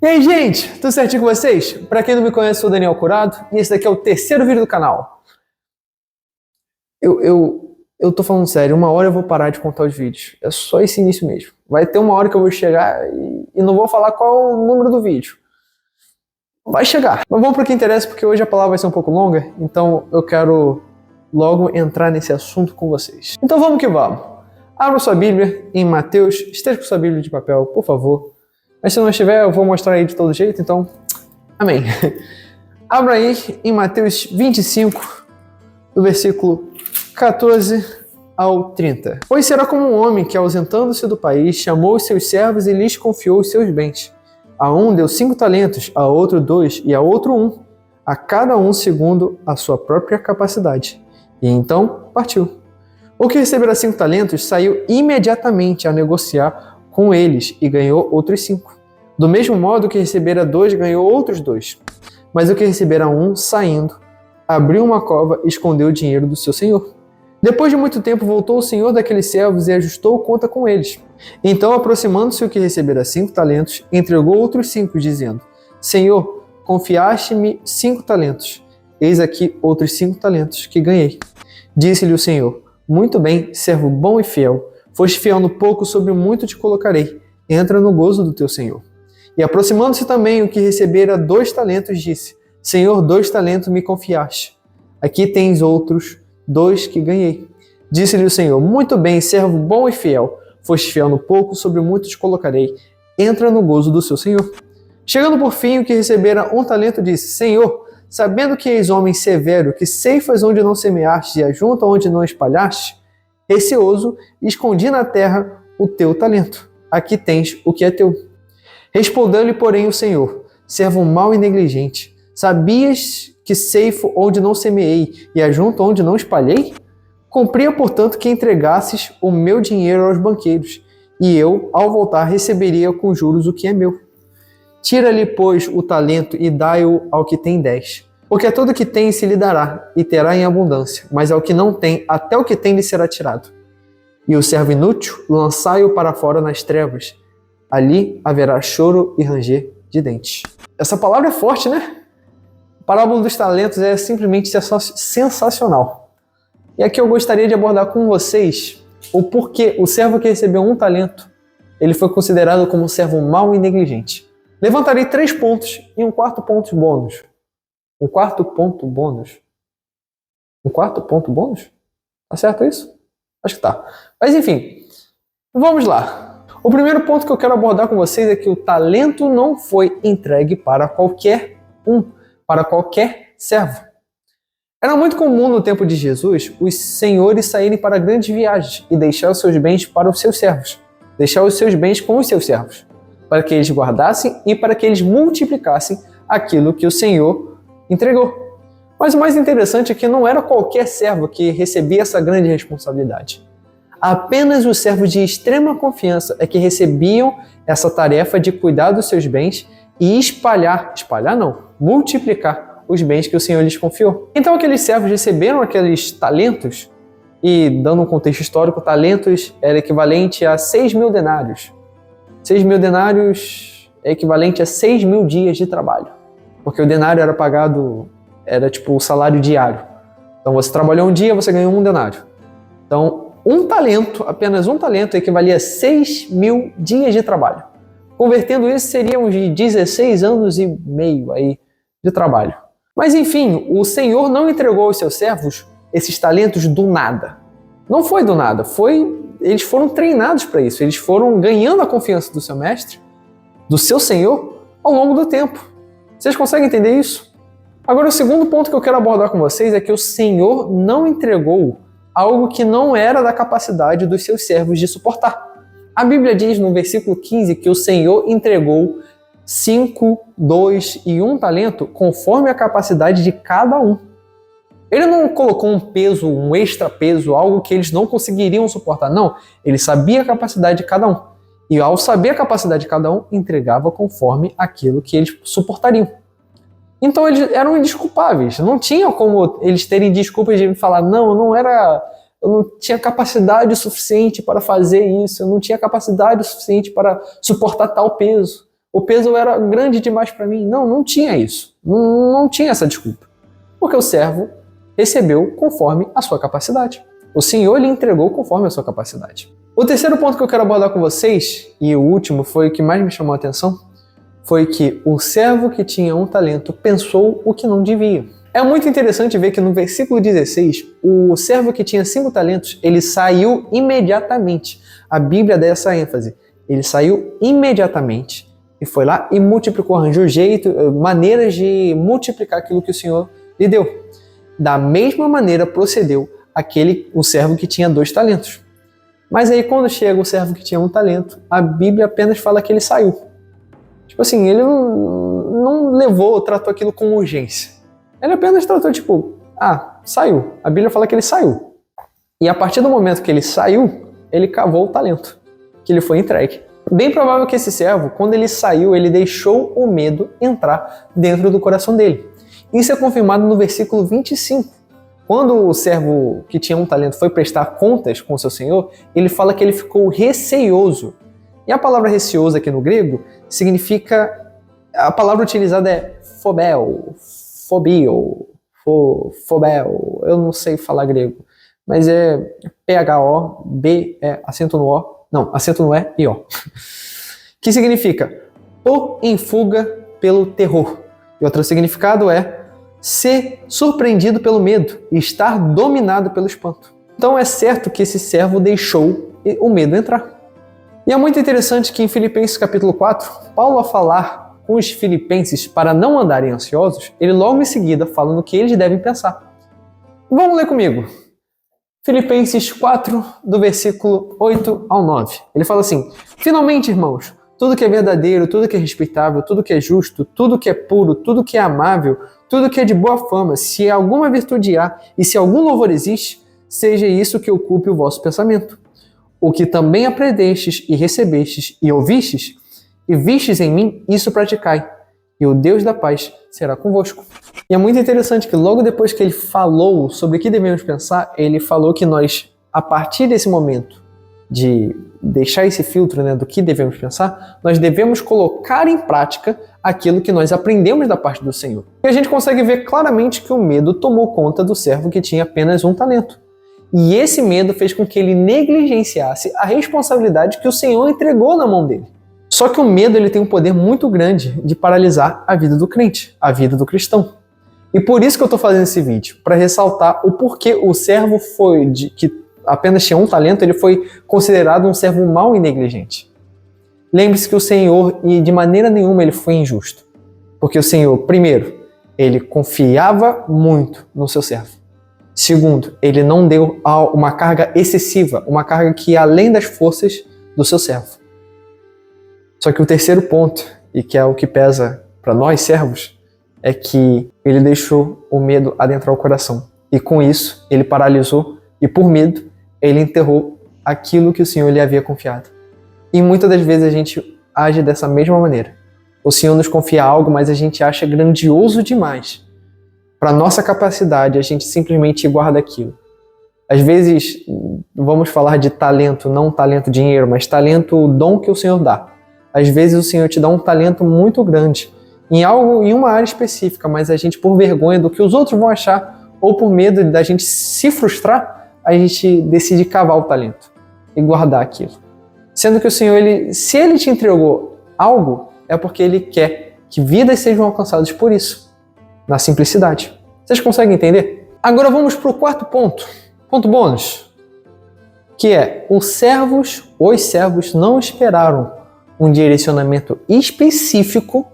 E aí, gente, tudo certinho com vocês? Pra quem não me conhece, eu sou o Daniel Curado e esse daqui é o terceiro vídeo do canal. Eu tô falando sério, uma hora eu vou parar de contar os vídeos. É só esse início mesmo. Vai ter uma hora que eu vou chegar e não vou falar qual é o número do vídeo. Vai chegar. Mas vamos pro que interessa, porque hoje a palavra vai ser um pouco longa, então eu quero logo entrar nesse assunto com vocês. Então vamos que vamos. Abra sua Bíblia em Mateus, esteja com sua Bíblia de papel, por favor. Mas se não estiver, eu vou mostrar aí de todo jeito, então, amém. Abra aí em Mateus 25, do versículo 14 ao 30. Pois será como um homem que, ausentando-se do país, chamou os seus servos e lhes confiou os seus bens. A um deu 5 talentos, a outro 2 e a outro 1, a cada um segundo a sua própria capacidade. E então partiu. O que recebera 5 talentos saiu imediatamente a negociar com eles e ganhou outros 5. Do mesmo modo que recebera 2, ganhou outros 2. Mas o que recebera 1, saindo, abriu uma cova e escondeu o dinheiro do seu senhor. Depois de muito tempo voltou o senhor daqueles servos e ajustou conta com eles. Então, aproximando-se o que recebera 5 talentos, entregou outros 5, dizendo: Senhor, confiaste-me 5 talentos. Eis aqui outros 5 talentos que ganhei. Disse-lhe o senhor: Muito bem, servo bom e fiel. Foste fiel no pouco, sobre o muito te colocarei. Entra no gozo do teu senhor. E aproximando-se também o que recebera 2 talentos, disse: Senhor, 2 talentos me confiaste. Aqui tens outros 2 que ganhei. Disse-lhe o senhor: Muito bem, servo bom e fiel. Foste fiel no pouco, sobre o muito te colocarei. Entra no gozo do seu senhor. Chegando por fim o que recebera 1 talento, disse: Senhor, sabendo que és homem severo, que ceifas onde não semeaste e ajunta onde não espalhaste, receoso, escondi na terra o teu talento. Aqui tens o que é teu. Respondeu-lhe, porém, o senhor: Servo mau e negligente, sabias que ceifo onde não semeei e ajunto onde não espalhei? Cumpria, portanto, que entregasses o meu dinheiro aos banqueiros, e eu, ao voltar, receberia com juros o que é meu. Tira-lhe, pois, o talento e dai-o ao que tem 10. Porque a todo que tem se lhe dará, e terá em abundância, mas ao que não tem, até o que tem lhe será tirado. E o servo inútil, lançai-o para fora nas trevas. Ali haverá choro e ranger de dentes. Essa palavra é forte, né? A parábola dos talentos é simplesmente sensacional. E aqui eu gostaria de abordar com vocês o porquê o servo que recebeu 1 talento, ele foi considerado como um servo mau e negligente. Levantarei 3 pontos e um quarto ponto bônus. Um quarto ponto bônus? Um quarto ponto bônus? Tá certo isso? Acho que tá. Mas enfim, vamos lá. O primeiro ponto que eu quero abordar com vocês é que o talento não foi entregue para qualquer para qualquer servo. Era muito comum no tempo de Jesus os senhores saírem para grandes viagens e deixar os seus bens para os seus servos. Deixar os seus bens com os seus servos, para que eles guardassem e para que eles multiplicassem aquilo que o Senhor entregou. Mas o mais interessante é que não era qualquer servo que recebia essa grande responsabilidade. Apenas os servos de extrema confiança é que recebiam essa tarefa de cuidar dos seus bens e multiplicar os bens que o Senhor lhes confiou. Então aqueles servos receberam aqueles talentos, e dando um contexto histórico, talentos era equivalente a 6.000 denários. 6.000 denários é equivalente a 6.000 dias de trabalho, porque o denário era pagado, era tipo o salário diário. Então você trabalhou um dia, você ganhou 1 denário. Então apenas um talento equivalia a 6.000 dias de trabalho. Convertendo isso, seriam de 16 anos e meio aí de trabalho. Mas enfim, o Senhor não entregou aos seus servos esses talentos do nada. Não foi do nada, eles foram treinados para isso, eles foram ganhando a confiança do seu mestre, do seu Senhor, ao longo do tempo. Vocês conseguem entender isso? Agora, o segundo ponto que eu quero abordar com vocês é que o Senhor não entregou algo que não era da capacidade dos seus servos de suportar. A Bíblia diz no versículo 15 que o Senhor entregou 5, 2 e 1 talento conforme a capacidade de cada um. Ele não colocou um peso, um extra peso, algo que eles não conseguiriam suportar. Não, ele sabia a capacidade de cada um. E ao saber a capacidade de cada um, entregava conforme aquilo que eles suportariam. Então eles eram indesculpáveis. Não tinha como eles terem desculpas de falar: não, eu não tinha capacidade suficiente para fazer isso, eu não tinha capacidade suficiente para suportar tal peso. o peso era grande demais para mim. Não, não tinha isso. Não tinha essa desculpa. Porque o servo recebeu conforme a sua capacidade. O Senhor lhe entregou conforme a sua capacidade. O terceiro ponto que eu quero abordar com vocês, e o último foi o que mais me chamou a atenção, foi que o servo que tinha um talento pensou o que não devia. É muito interessante ver que no versículo 16, o servo que tinha 5 talentos, ele saiu imediatamente. A Bíblia dá essa ênfase. Ele saiu imediatamente e foi lá e multiplicou, arranjou maneiras de multiplicar aquilo que o Senhor lhe deu. Da mesma maneira procedeu o servo que tinha 2 talentos. Mas aí quando chega o servo que tinha 1 talento, a Bíblia apenas fala que ele saiu. Tipo assim, ele não tratou aquilo com urgência. Ele apenas tratou saiu. A Bíblia fala que ele saiu. E a partir do momento que ele saiu, ele cavou o talento, que lhe foi entregue. Bem provável que esse servo, quando ele saiu, ele deixou o medo entrar dentro do coração dele. Isso é confirmado no versículo 25. Quando o servo que tinha 1 talento foi prestar contas com o seu senhor, ele fala que ele ficou receioso. E a palavra receoso aqui no grego significa... A palavra utilizada é phobeo, eu não sei falar grego, mas é P-H-O-B, acento no O, não, acento no E e O, que significa pôr em fuga pelo terror. E outro significado é ser surpreendido pelo medo e estar dominado pelo espanto. Então é certo que esse servo deixou o medo entrar. E é muito interessante que em Filipenses capítulo 4, Paulo, a falar com os filipenses para não andarem ansiosos, ele logo em seguida fala no que eles devem pensar. Vamos ler comigo. Filipenses 4, do versículo 8 ao 9. Ele fala assim: finalmente, irmãos, tudo que é verdadeiro, tudo que é respeitável, tudo que é justo, tudo que é puro, tudo que é amável, tudo que é de boa fama, se alguma virtude há e se algum louvor existe, seja isso que ocupe o vosso pensamento. O que também aprendestes e recebestes e ouvistes e vistes em mim, isso praticai, e o Deus da paz será convosco. E é muito interessante que logo depois que ele falou sobre o que devemos pensar, ele falou que nós, a partir desse momento de deixar esse filtro, do que devemos pensar, nós devemos colocar em prática aquilo que nós aprendemos da parte do Senhor. E a gente consegue ver claramente que o medo tomou conta do servo que tinha apenas 1 talento. E esse medo fez com que ele negligenciasse a responsabilidade que o Senhor entregou na mão dele. Só que o medo ele tem um poder muito grande de paralisar a vida do crente, a vida do cristão. E por isso que eu estou fazendo esse vídeo, para ressaltar o porquê o servo que apenas tinha 1 talento, ele foi considerado um servo mau e negligente. Lembre-se que o Senhor, e de maneira nenhuma, ele foi injusto. Porque o Senhor, primeiro, ele confiava muito no seu servo. Segundo, ele não deu uma carga excessiva, uma carga que ia além das forças do seu servo. Só que o terceiro ponto, e que é o que pesa para nós servos, é que ele deixou o medo adentrar o coração. E com isso, ele paralisou e por medo, ele enterrou aquilo que o Senhor lhe havia confiado. E muitas das vezes a gente age dessa mesma maneira. O Senhor nos confia algo, mas a gente acha grandioso demais. Para nossa capacidade, a gente simplesmente guarda aquilo. Às vezes, vamos falar de talento, não talento dinheiro, mas talento, o dom que o Senhor dá. Às vezes o Senhor te dá um talento muito grande em uma área específica, mas a gente, por vergonha do que os outros vão achar, ou por medo da gente se frustrar, a gente decide cavar o talento e guardar aquilo. Sendo que o Senhor, se Ele te entregou algo, é porque Ele quer que vidas sejam alcançadas por isso, na simplicidade. Vocês conseguem entender? Agora vamos para o quarto ponto, ponto bônus, que é os servos não esperaram um direcionamento específico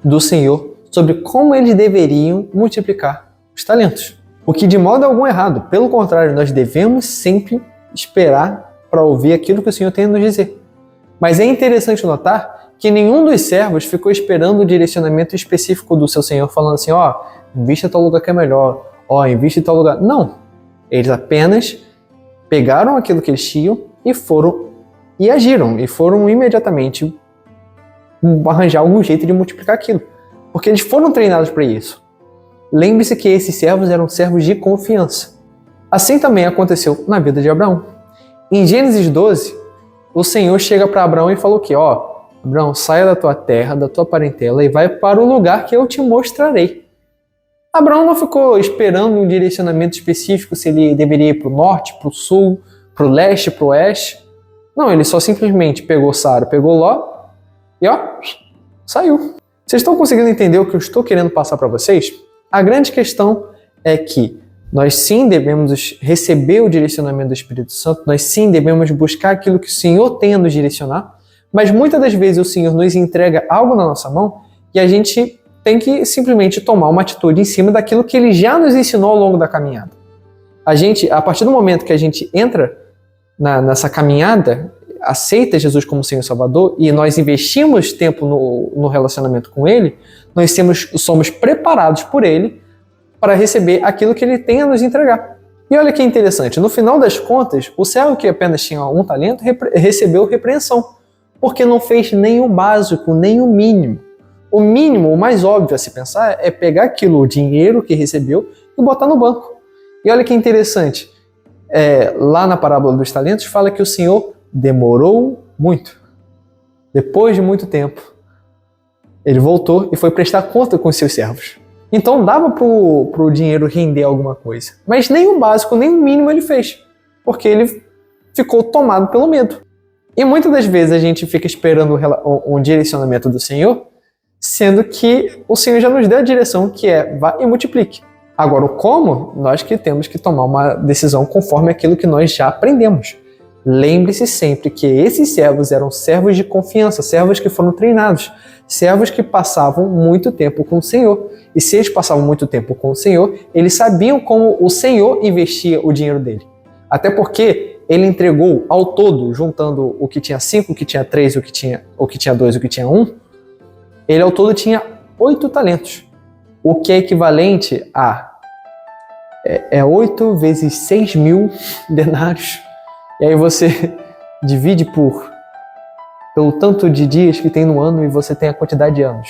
do Senhor sobre como eles deveriam multiplicar os talentos. O que de modo algum é errado. Pelo contrário, nós devemos sempre esperar para ouvir aquilo que o Senhor tem a nos dizer. Mas é interessante notar que nenhum dos servos ficou esperando o direcionamento específico do seu Senhor, falando assim, invista em tal lugar que é melhor, invista em tal lugar. Não. Eles apenas pegaram aquilo que eles tinham e agiram, e foram imediatamente arranjar algum jeito de multiplicar aquilo. Porque eles foram treinados para isso. Lembre-se que esses servos eram servos de confiança. Assim também aconteceu na vida de Abraão. Em Gênesis 12, o Senhor chega para Abraão e falou que, Abraão, saia da tua terra, da tua parentela e vai para o lugar que eu te mostrarei. Abraão não ficou esperando um direcionamento específico se ele deveria ir para o norte, para o sul, para o leste, para o oeste. Não, ele só simplesmente pegou Sara, pegou Ló e saiu. Vocês estão conseguindo entender o que eu estou querendo passar para vocês? A grande questão é que nós sim devemos receber o direcionamento do Espírito Santo, nós sim devemos buscar aquilo que o Senhor tem a nos direcionar, mas muitas das vezes o Senhor nos entrega algo na nossa mão e a gente tem que simplesmente tomar uma atitude em cima daquilo que Ele já nos ensinou ao longo da caminhada. A partir do momento que a gente entra nessa caminhada, aceita Jesus como Senhor e Salvador e nós investimos tempo no relacionamento com Ele, nós somos preparados por Ele para receber aquilo que Ele tem a nos entregar. E olha que interessante, no final das contas, o servo que apenas tinha um talento recebeu repreensão, porque não fez nem o básico, nem o mínimo. O mínimo, o mais óbvio a se pensar, é pegar o dinheiro que recebeu e botar no banco. E olha que interessante, lá na parábola dos talentos fala que o Senhor demorou muito. Depois de muito tempo, ele voltou e foi prestar conta com os seus servos. Então dava para o dinheiro render alguma coisa. Mas nem o básico, nem o mínimo ele fez. Porque ele ficou tomado pelo medo. E muitas das vezes a gente fica esperando um direcionamento do Senhor, sendo que o Senhor já nos deu a direção que é vá e multiplique. Agora o como, nós que temos que tomar uma decisão conforme aquilo que nós já aprendemos. Lembre-se sempre que esses servos eram servos de confiança, servos que foram treinados, servos que passavam muito tempo com o Senhor. E se eles passavam muito tempo com o Senhor, eles sabiam como o Senhor investia o dinheiro dele. Até porque ele entregou ao todo, juntando o que tinha 5, o que tinha 3, o que tinha 2, o que tinha 1, ele ao todo tinha 8 talentos, o que é equivalente a 8 vezes 6 mil denários. E aí você divide pelo tanto de dias que tem no ano e você tem a quantidade de anos.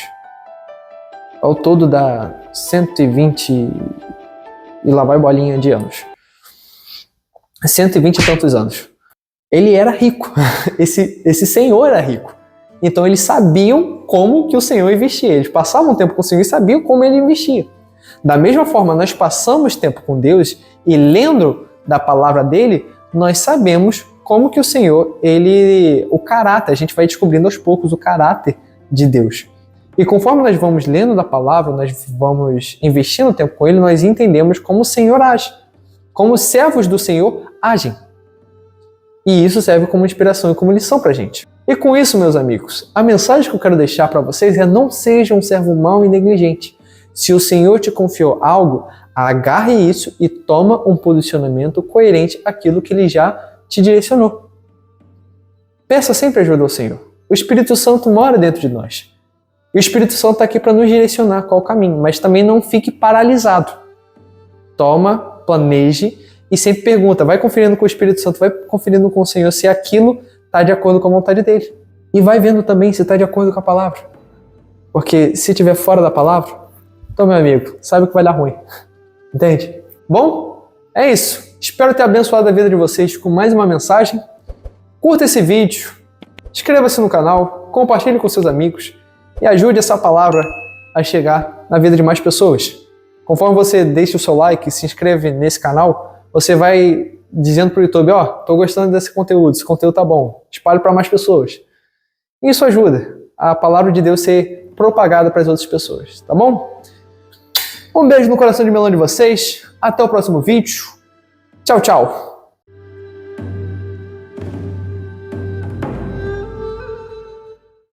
Ao todo dá 120 e lá vai bolinha de anos. 120 e tantos anos. Ele era rico. Esse senhor era rico. Então eles sabiam como que o Senhor investia. Eles passavam tempo com o Senhor e sabiam como ele investia. Da mesma forma, nós passamos tempo com Deus e lendo da palavra dele, nós sabemos como que o Senhor, o caráter, a gente vai descobrindo aos poucos o caráter de Deus. E conforme nós vamos lendo da palavra, nós vamos investindo tempo com ele, nós entendemos como o Senhor age, como os servos do Senhor agem. E isso serve como inspiração e como lição pra gente. E com isso, meus amigos, a mensagem que eu quero deixar para vocês é: não seja um servo mau e negligente. Se o Senhor te confiou algo, agarre isso e toma um posicionamento coerente àquilo que Ele já te direcionou. Peça sempre ajuda ao Senhor. O Espírito Santo mora dentro de nós. E o Espírito Santo está aqui para nos direcionar qual o caminho, mas também não fique paralisado. Toma, planeje e sempre pergunta, vai conferindo com o Espírito Santo, vai conferindo com o Senhor se aquilo está de acordo com a vontade dele. E vai vendo também se está de acordo com a palavra. Porque se estiver fora da palavra, então, meu amigo, sabe que vai dar ruim. Entende? Bom, é isso. Espero ter abençoado a vida de vocês com mais uma mensagem. Curta esse vídeo, inscreva-se no canal, compartilhe com seus amigos e ajude essa palavra a chegar na vida de mais pessoas. Conforme você deixa o seu like e se inscreve nesse canal, você vai dizendo para o YouTube, tô gostando desse conteúdo, esse conteúdo tá bom, espalhe para mais pessoas. Isso ajuda a palavra de Deus ser propagada para as outras pessoas, tá bom? Um beijo no coração de melão de vocês, até o próximo vídeo, tchau, tchau!